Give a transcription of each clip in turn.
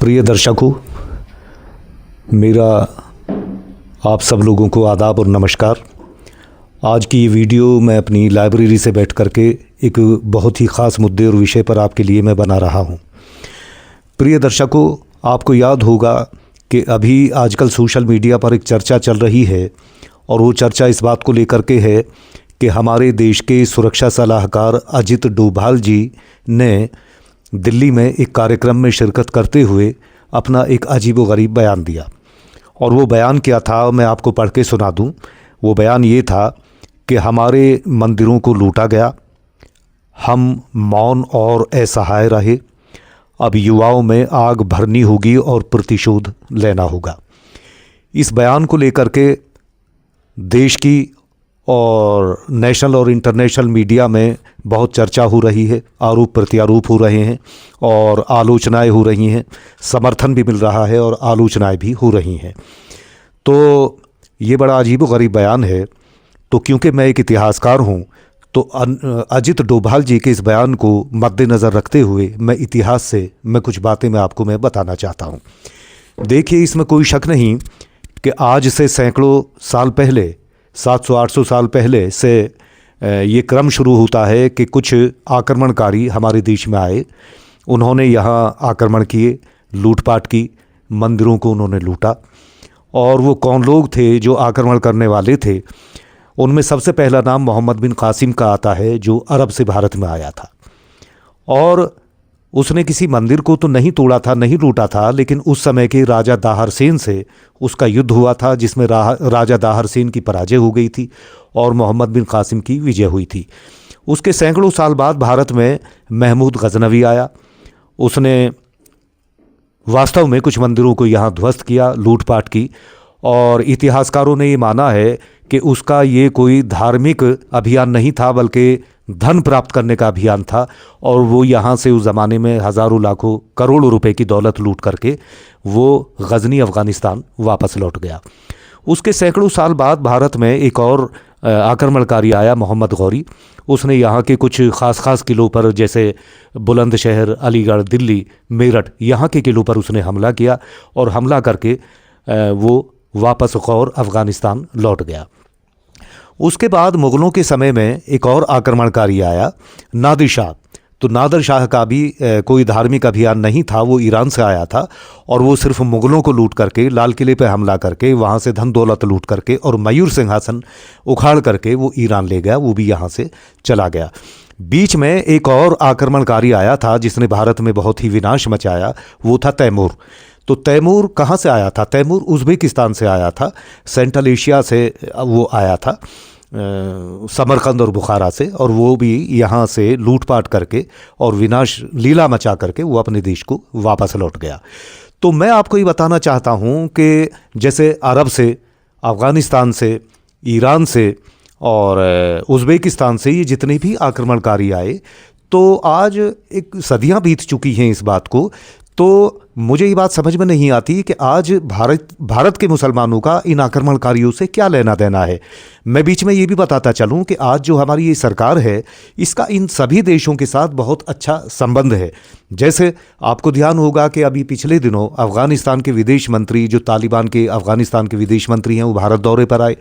प्रिय दर्शकों, मेरा आप सब लोगों को आदाब और नमस्कार। आज की ये वीडियो मैं अपनी लाइब्रेरी से बैठ करके एक बहुत ही ख़ास मुद्दे और विषय पर आपके लिए मैं बना रहा हूँ। प्रिय दर्शकों, आपको याद होगा कि अभी आजकल सोशल मीडिया पर एक चर्चा चल रही है और वो चर्चा इस बात को लेकर के है कि हमारे देश के सुरक्षा सलाहकार अजित डोभाल जी ने दिल्ली में एक कार्यक्रम में शिरकत करते हुए अपना एक अजीबोगरीब बयान दिया। और वो बयान क्या था, मैं आपको पढ़ के सुना दूं। वो बयान ये था कि हमारे मंदिरों को लूटा गया, हम मौन और असहाय रहे, अब युवाओं में आग भरनी होगी और प्रतिशोध लेना होगा। इस बयान को लेकर के देश की और नेशनल और इंटरनेशनल मीडिया में बहुत चर्चा हो रही है, आरोप प्रत्यारोप हो रहे हैं और आलोचनाएं हो रही हैं। समर्थन भी मिल रहा है और आलोचनाएं भी हो रही हैं। तो ये बड़ा अजीबोगरीब बयान है। तो क्योंकि मैं एक इतिहासकार हूँ, तो अजित डोभाल जी के इस बयान को मद्देनज़र रखते हुए मैं इतिहास से कुछ बातें मैं बताना चाहता हूँ। देखिए, इसमें कोई शक नहीं कि आज से सैकड़ों साल पहले, 700-800 साल पहले से ये क्रम शुरू होता है कि कुछ आक्रमणकारी हमारे देश में आए। उन्होंने यहाँ आक्रमण किए, लूटपाट की, मंदिरों को उन्होंने लूटा। और वो कौन लोग थे जो आक्रमण करने वाले थे? उनमें सबसे पहला नाम मोहम्मद बिन कासिम का आता है, जो अरब से भारत में आया था। और उसने किसी मंदिर को तो नहीं तोड़ा था, नहीं लूटा था, लेकिन उस समय के राजा दाहर सेन से उसका युद्ध हुआ था, जिसमें राजा दाहर सेन की पराजय हो गई थी और मोहम्मद बिन कासिम की विजय हुई थी। उसके सैकड़ों साल बाद भारत में महमूद गजनवी आया। उसने वास्तव में कुछ मंदिरों को यहाँ ध्वस्त किया, लूटपाट की। और इतिहासकारों ने ये माना है कि उसका ये कोई धार्मिक अभियान नहीं था, बल्कि धन प्राप्त करने का अभियान था। और वो यहाँ से उस ज़माने में हज़ारों लाखों करोड़ों रुपए की दौलत लूट करके वो गजनी अफ़गानिस्तान वापस लौट गया। उसके सैकड़ों साल बाद भारत में एक और आक्रमणकारी आया, मोहम्मद गौरी। उसने यहाँ के कुछ ख़ास किलों पर, जैसे बुलंदशहर, अलीगढ़, दिल्ली, मेरठ, यहाँ के किलों पर उसने हमला किया और हमला करके वो वापस गौर अफ़गानिस्तान लौट गया। उसके बाद मुग़लों के समय में एक और आक्रमणकारी आया, नादिर शाह। तो नादिर शाह का भी कोई धार्मिक अभियान नहीं था, वो ईरान से आया था और वो सिर्फ मुग़लों को लूट करके, लाल किले पे हमला करके, वहाँ से धन दौलत लूट करके और मयूर सिंहासन उखाड़ करके वो ईरान ले गया, वो भी यहाँ से चला गया। बीच में एक और आक्रमणकारी आया था जिसने भारत में बहुत ही विनाश मचाया, वो था तैमूर। तो तैमूर कहाँ से आया था? तैमूर उज़्बेकिस्तान से आया था, सेंट्रल एशिया से वो आया था, समरकंद और बुखारा से। और वो भी यहाँ से लूटपाट करके और विनाश लीला मचा करके वो अपने देश को वापस लौट गया। तो मैं आपको ये बताना चाहता हूँ कि जैसे अरब से, अफ़गानिस्तान से, ईरान से और उज़्बेकिस्तान से ये जितने भी आक्रमणकारी आए, तो आज एक सदियाँ बीत चुकी हैं इस बात को। तो मुझे ये बात समझ में नहीं आती कि आज भारत के मुसलमानों का इन आक्रमणकारियों से क्या लेना देना है। मैं बीच में ये भी बताता चलूँ कि आज जो हमारी ये सरकार है, इसका इन सभी देशों के साथ बहुत अच्छा संबंध है। जैसे आपको ध्यान होगा कि अभी पिछले दिनों अफ़गानिस्तान के विदेश मंत्री, जो तालिबान के अफ़गानिस्तान के विदेश मंत्री हैं, वो भारत दौरे पर आए।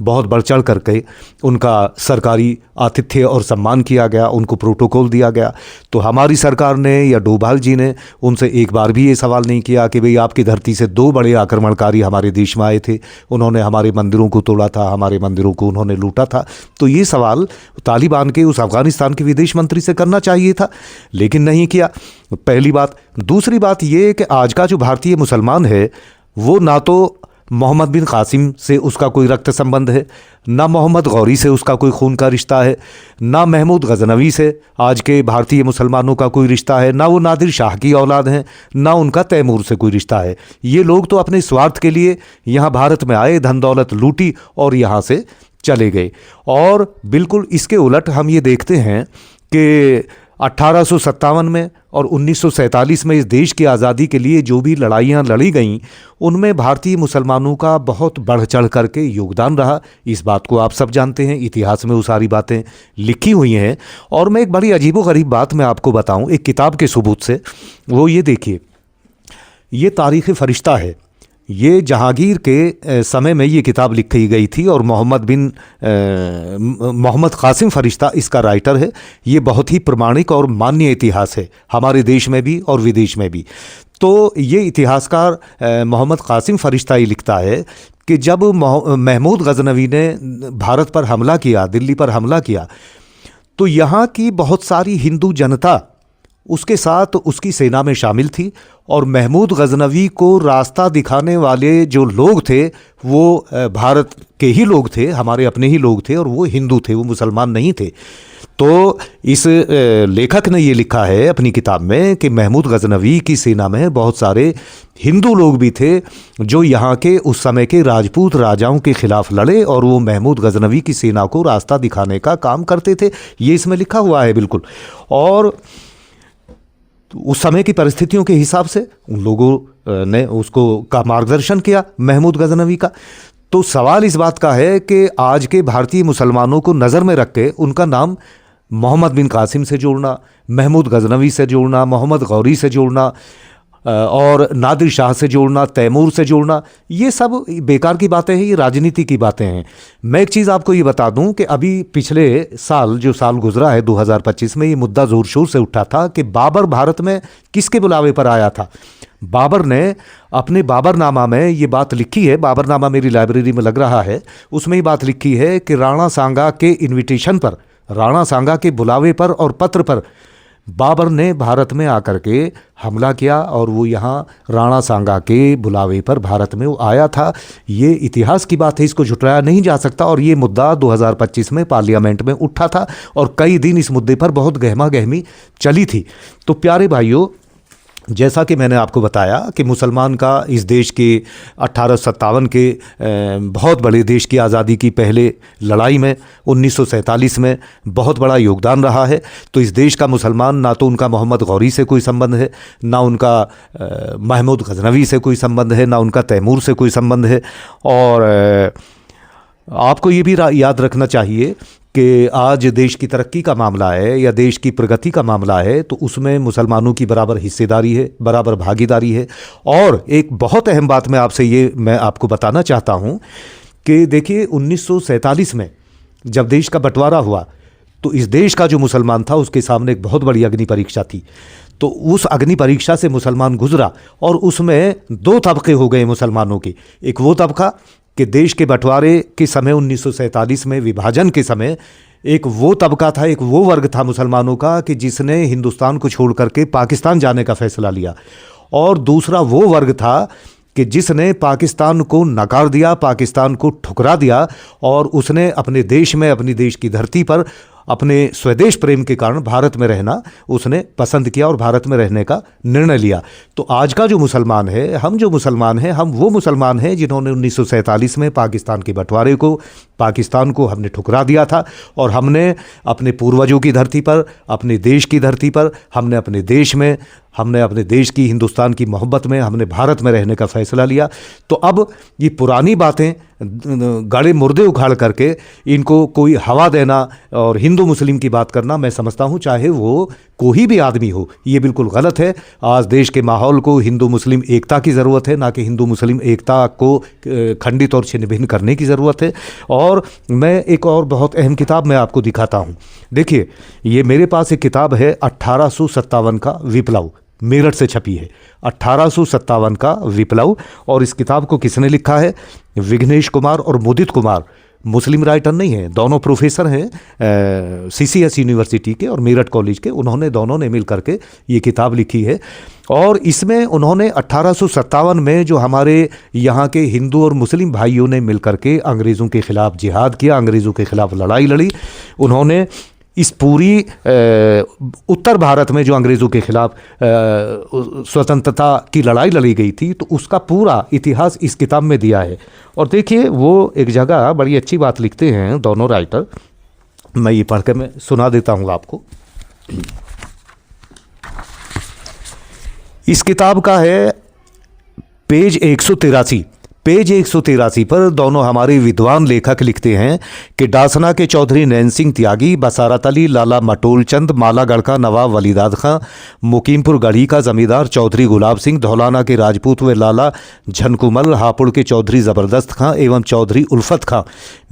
बहुत बढ़ चढ़ करके उनका सरकारी आतिथ्य और सम्मान किया गया, उनको प्रोटोकॉल दिया गया। तो हमारी सरकार ने या डोभाल जी ने उनसे एक बार भी ये सवाल नहीं किया कि भाई, आपकी धरती से 2 बड़े आक्रमणकारी हमारे देश में आए थे, उन्होंने हमारे मंदिरों को तोड़ा था, हमारे मंदिरों को उन्होंने लूटा था। तो ये सवाल तालिबान के उस अफ़गानिस्तान के विदेश मंत्री से करना चाहिए था, लेकिन नहीं किया। पहली बात। दूसरी बात ये कि आज का जो भारतीय मुसलमान है, वो ना तो मोहम्मद बिन कासिम से उसका कोई रक्त संबंध है, ना मोहम्मद गौरी से उसका कोई खून का रिश्ता है, ना महमूद गजनवी से आज के भारतीय मुसलमानों का कोई रिश्ता है, ना वो नादिर शाह की औलाद हैं, ना उनका तैमूर से कोई रिश्ता है। ये लोग तो अपने स्वार्थ के लिए यहाँ भारत में आए, धन दौलत लूटी और यहाँ से चले गए। और बिल्कुल इसके उलट हम ये देखते हैं कि 1857 में और 1947 में इस देश की आज़ादी के लिए जो भी लड़ाइयाँ लड़ी गईं, उनमें भारतीय मुसलमानों का बहुत बढ़ चढ़ करके योगदान रहा। इस बात को आप सब जानते हैं, इतिहास में वो सारी बातें लिखी हुई हैं। और मैं एक बड़ी अजीबोगरीब बात मैं आपको बताऊं एक किताब के सबूत से। वो ये देखिए ये तारीख़ फ़रिश्ता है। ये जहांगीर के समय में ये किताब लिखी गई थी और मोहम्मद कासिम फ़रिश्ता इसका राइटर है। ये बहुत ही प्रमाणिक और मान्य इतिहास है हमारे देश में भी और विदेश में भी। तो ये इतिहासकार मोहम्मद कासिम फ़रिश्ता ही लिखता है कि जब महमूद गज़नवी ने भारत पर हमला किया, दिल्ली पर हमला किया, तो यहाँ की बहुत सारी हिंदू जनता उसके साथ उसकी सेना में शामिल थी और महमूद गज़नवी को रास्ता दिखाने वाले जो लोग थे वो भारत के ही लोग थे, हमारे अपने ही लोग थे और वो हिंदू थे, वो मुसलमान नहीं थे। तो इस लेखक ने ये लिखा है अपनी किताब में कि महमूद गज़नवी की सेना में बहुत सारे हिंदू लोग भी थे जो यहाँ के उस समय के राजपूत राजाओं के ख़िलाफ़ लड़े और वो महमूद गज़नवी की सेना को रास्ता दिखाने का काम करते थे। ये इसमें लिखा हुआ है बिल्कुल। और उस समय की परिस्थितियों के हिसाब से उन लोगों ने उसको का मार्गदर्शन किया महमूद गज़नवी का। तो सवाल इस बात का है कि आज के भारतीय मुसलमानों को नज़र में रख के उनका नाम मोहम्मद बिन कासिम से जोड़ना, महमूद गज़नवी से जोड़ना, मोहम्मद गौरी से जोड़ना और नादिर शाह से जोड़ना, तैमूर से जोड़ना, ये सब बेकार की बातें हैं, ये राजनीति की बातें हैं। मैं एक चीज़ आपको ये बता दूं कि अभी पिछले साल जो साल गुजरा है 2025 में, ये मुद्दा ज़ोर शोर से उठा था कि बाबर भारत में किसके बुलावे पर आया था। बाबर ने अपने बाबरनामा में ये बात लिखी है, बाबरनामा मेरी लाइब्रेरी में लग रहा है, उसमें ये बात लिखी है कि राणा सांगा के इन्विटेशन पर, राणा सांगा के बुलावे पर और पत्र पर बाबर ने भारत में आकर के हमला किया और वो यहाँ राणा सांगा के बुलावे पर भारत में वो आया था। ये इतिहास की बात है, इसको झुटलाया नहीं जा सकता। और ये मुद्दा 2025 में पार्लियामेंट में उठा था और कई दिन इस मुद्दे पर बहुत गहमा गहमी चली थी। तो प्यारे भाइयों, जैसा कि मैंने आपको बताया कि मुसलमान का इस देश के 1857 के बहुत बड़े देश की आज़ादी की पहले लड़ाई में 1947 में बहुत बड़ा योगदान रहा है। तो इस देश का मुसलमान, ना तो उनका मोहम्मद गौरी से कोई संबंध है, ना उनका महमूद गज़नवी से कोई संबंध है, ना उनका तैमूर से कोई संबंध है। और आपको ये भी याद रखना चाहिए कि आज देश की तरक्की का मामला है या देश की प्रगति का मामला है तो उसमें मुसलमानों की बराबर हिस्सेदारी है, बराबर भागीदारी है। और एक बहुत अहम बात मैं आपको बताना चाहता हूँ कि देखिए 1947 में जब देश का बंटवारा हुआ तो इस देश का जो मुसलमान था उसके सामने एक बहुत बड़ी अग्नि परीक्षा थी। तो उस अग्नि परीक्षा से मुसलमान गुजरा और उसमें दो तबके हो गए मुसलमानों के। एक वो तबका कि देश के बंटवारे के समय 1947 में विभाजन के समय एक वो तबका था, एक वो वर्ग था मुसलमानों का कि जिसने हिंदुस्तान को छोड़ करके पाकिस्तान जाने का फैसला लिया। और दूसरा वो वर्ग था कि जिसने पाकिस्तान को नकार दिया, पाकिस्तान को ठुकरा दिया और उसने अपने देश में, अपनी देश की धरती पर अपने स्वदेश प्रेम के कारण भारत में रहना उसने पसंद किया और भारत में रहने का निर्णय लिया। तो आज का जो मुसलमान है, हम जो मुसलमान हैं, हम वो मुसलमान हैं जिन्होंने 1947 में पाकिस्तान के बंटवारे को, पाकिस्तान को हमने ठुकरा दिया था और हमने अपने पूर्वजों की धरती पर, अपने देश की धरती पर, हमने अपने देश में, हमने अपने देश की, हिंदुस्तान की मोहब्बत में हमने भारत में रहने का फैसला लिया। तो अब ये पुरानी बातें गड़े मुर्दे उखाड़ करके इनको कोई हवा देना और हिंदू मुस्लिम की बात करना, मैं समझता हूँ चाहे वो कोई भी आदमी हो, ये बिल्कुल गलत है। आज देश के माहौल को हिंदू मुस्लिम एकता की ज़रूरत है, ना कि हिंदू मुस्लिम एकता को खंडित और छिन्न भिन्न करने की ज़रूरत है। और मैं एक और बहुत अहम किताब मैं आपको दिखाता हूँ। देखिए, ये मेरे पास एक किताब है 1857 का विप्लव, मेरठ से छपी है, 1857 का विप्लव। और इस किताब को किसने लिखा है? विघ्नेश कुमार और मुदित कुमार, मुस्लिम राइटर नहीं हैं, दोनों प्रोफेसर हैं CCS यूनिवर्सिटी के और मेरठ कॉलेज के। उन्होंने दोनों ने मिल करके ये किताब लिखी है। और इसमें उन्होंने 1857 में जो हमारे यहाँ के हिंदू और मुस्लिम भाइयों ने मिल करके अंग्रेज़ों के ख़िलाफ़ जिहाद किया, अंग्रेज़ों के ख़िलाफ़ लड़ाई लड़ी, उन्होंने इस पूरी उत्तर भारत में जो अंग्रेज़ों के ख़िलाफ़ स्वतंत्रता की लड़ाई लड़ी गई थी, तो उसका पूरा इतिहास इस किताब में दिया है। और देखिए, वो एक जगह बड़ी अच्छी बात लिखते हैं दोनों राइटर, मैं ये पढ़ कर मैं सुना देता हूँ आपको। इस किताब का है पेज 183, पेज 183 पर दोनों हमारे विद्वान लेखक लिखते हैं कि डासना के चौधरी नैन सिंह त्यागी, बसारत अली, लाला मटोल चंद, मालागढ़ का नवाब वलीदाद खां, मुकीमपुर गढ़ी का जमींदार चौधरी गुलाब सिंह, धौलाना के राजपूत व लाला झनकुमल, हापुड़ के चौधरी ज़बरदस्त खां एवं चौधरी उल्फत खां,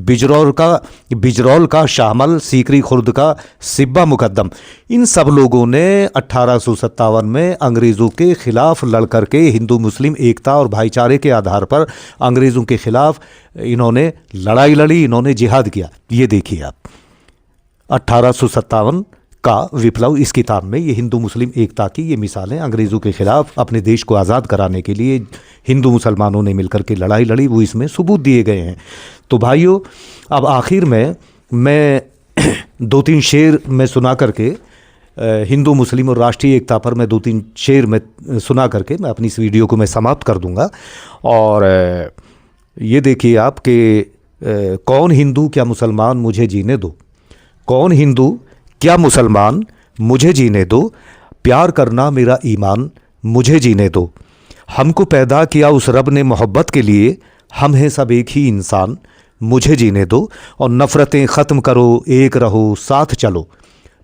बिजरौल का शाहमल, सीकरी खुर्द का सिब्बा मुकद्दम, इन सब लोगों ने 1857 में अंग्रेज़ों के खिलाफ लड़ करके हिंदू मुस्लिम एकता और भाईचारे के आधार पर अंग्रेज़ों के खिलाफ इन्होंने लड़ाई लड़ी, इन्होंने जिहाद किया। ये देखिए आप 1857 का विप्लव, इस किताब में ये हिंदू मुस्लिम एकता की ये मिसालें, अंग्रेज़ों के खिलाफ अपने देश को आज़ाद कराने के लिए हिंदू मुसलमानों ने मिलकर के लड़ाई लड़ी, वो इसमें सबूत दिए गए हैं। तो भाइयों, अब आखिर में मैं 2-3 शेर में सुना करके हिंदू मुस्लिम और राष्ट्रीय एकता पर मैं 2-3 शेर में सुना करके मैं अपनी इस वीडियो को मैं समाप्त कर दूंगा। और ये देखिए आप कि कौन हिंदू क्या मुसलमान मुझे जीने दो, कौन हिंदू क्या मुसलमान मुझे जीने दो, प्यार करना मेरा ईमान मुझे जीने दो, हमको पैदा किया उस रब ने मोहब्बत के लिए, हम हैं सब एक ही इंसान मुझे जीने दो, और नफ़रतें ख़त्म करो एक रहो साथ चलो,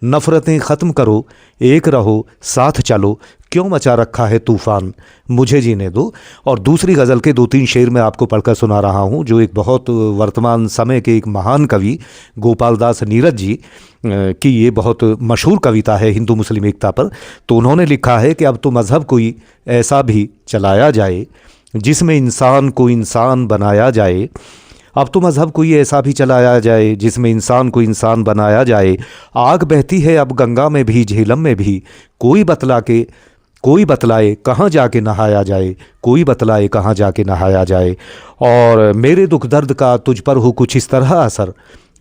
नफ़रतें ख़त्म करो एक रहो साथ चलो, क्यों मचा रखा है तूफ़ान मुझे जीने दो। और दूसरी गज़ल के 2-3 शेर मैं आपको पढ़कर सुना रहा हूँ, जो एक बहुत वर्तमान समय के एक महान कवि गोपाल दास नीरज जी की ये बहुत मशहूर कविता है हिंदू मुस्लिम एकता पर। तो उन्होंने लिखा है कि अब तो मज़हब कोई ऐसा भी चलाया जाए जिसमें इंसान को इंसान बनाया जाए, अब तो मज़हब कोई ऐसा भी चलाया जाए जिसमें इंसान को इंसान बनाया जाए, आग बहती है अब गंगा में भी झेलम में भी, कोई बतलाए कहाँ जाके नहाया जाए, कोई बतलाए कहाँ जाके नहाया जाए। और मेरे दुख दर्द का तुझ पर हो कुछ इस तरह असर,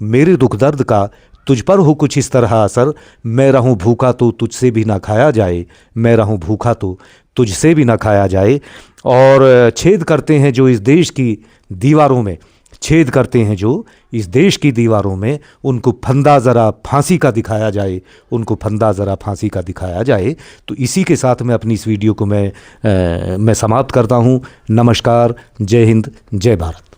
मेरे दुख दर्द का तुझ पर हो कुछ इस तरह असर, मैं रहूं भूखा तो तुझसे भी ना खाया जाए, मैं रहूं भूखा तो तुझसे भी ना खाया जाए। और छेद करते हैं जो इस देश की दीवारों में, छेद करते हैं जो इस देश की दीवारों में, उनको फंदा ज़रा फांसी का दिखाया जाए, उनको फंदा ज़रा फांसी का दिखाया जाए। तो इसी के साथ मैं अपनी इस वीडियो को मैं समाप्त करता हूँ। नमस्कार, जय हिंद, जय भारत।